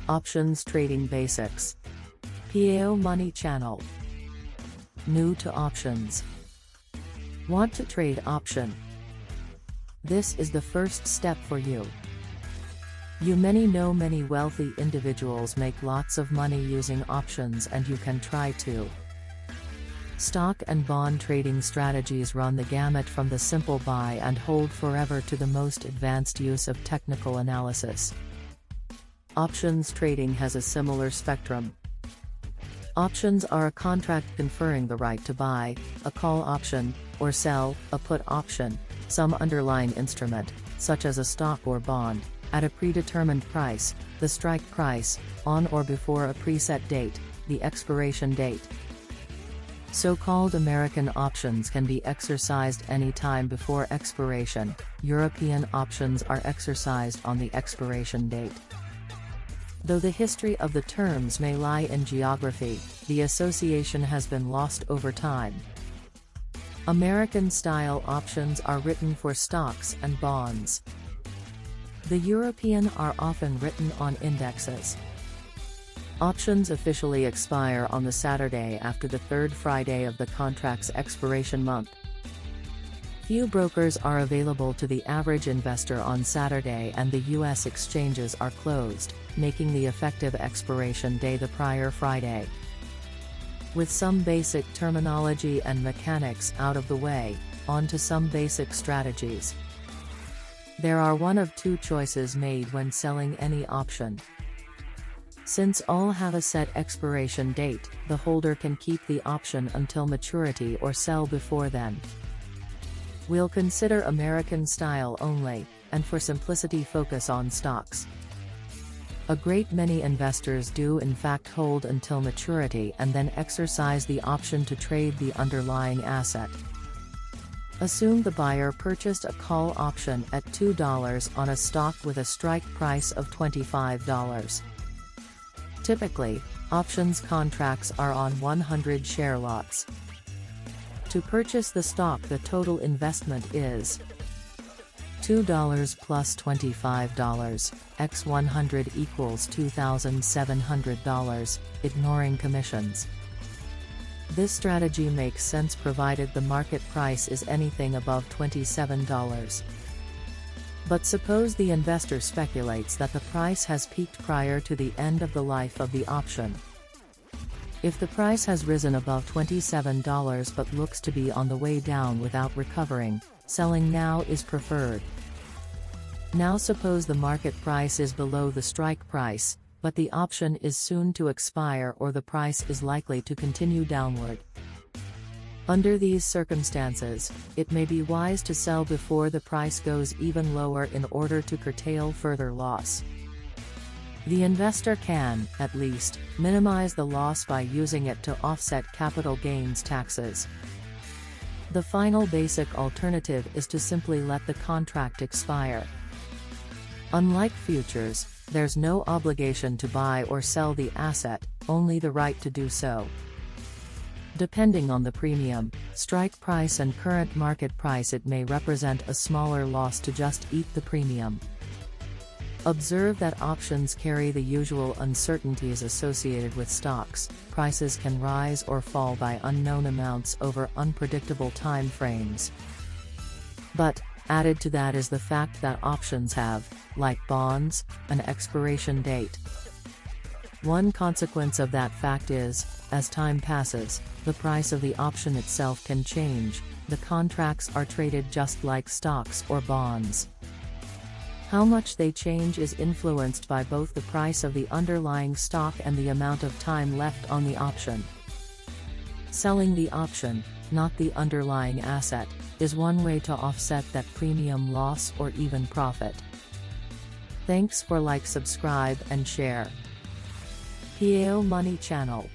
Options Trading Basics. p.A.o Money Channel. New to options. Want to trade option? This is the first step for you. You know many wealthy individuals make lots of money using options, and you can try too. Stock and bond trading strategies run the gamut from the simple buy and hold forever to the most advanced use of technical analysis. Options trading has a similar spectrum. Options are a contract conferring the right to buy, a call option, or sell, a put option, some underlying instrument, such as a stock or bond, at a predetermined price, the strike price, on or before a preset date, the expiration date. So-called American options can be exercised any time before expiration. European options are exercised on the expiration date. Though the history of the terms may lie in geography, the association has been lost over time. American-style options are written for stocks and bonds. The European are often written on indexes. Options officially expire on the Saturday after the third Friday of the contract's expiration month. Few brokers are available to the average investor on Saturday, and the U.S. exchanges are closed, making the effective expiration day the prior Friday. With some basic terminology and mechanics out of the way, on to some basic strategies. There are one of two choices made when selling any option. Since all have a set expiration date, the holder can keep the option until maturity or sell before then. We'll consider American style only, and for simplicity focus on stocks. A great many investors do in fact hold until maturity and then exercise the option to trade the underlying asset. Assume the buyer purchased a call option at $2 on a stock with a strike price of $25. Typically, options contracts are on 100 share lots. To purchase the stock, the total investment is $2 plus $25, x 100 equals $2,700, ignoring commissions. This strategy makes sense provided the market price is anything above $27. But suppose the investor speculates that the price has peaked prior to the end of the life of the option. If the price has risen above $27 but looks to be on the way down without recovering, selling now is preferred. Now suppose the market price is below the strike price, but the option is soon to expire or the price is likely to continue downward. Under these circumstances, it may be wise to sell before the price goes even lower in order to curtail further loss. The investor can, at least, minimize the loss by using it to offset capital gains taxes. The final basic alternative is to simply let the contract expire. Unlike futures, there's no obligation to buy or sell the asset, only the right to do so. Depending on the premium, strike price and current market price, it may represent a smaller loss to just eat the premium. Observe that options carry the usual uncertainties associated with stocks. Prices can rise or fall by unknown amounts over unpredictable time frames. But, added to that is the fact that options have, like bonds, an expiration date. One consequence of that fact is, as time passes, the price of the option itself can change. The contracts are traded just like stocks or bonds. How much they change is influenced by both the price of the underlying stock and the amount of time left on the option. Selling the option, not the underlying asset, is one way to offset that premium loss or even profit. Thanks for like, subscribe and share. p.A.o Money Channel.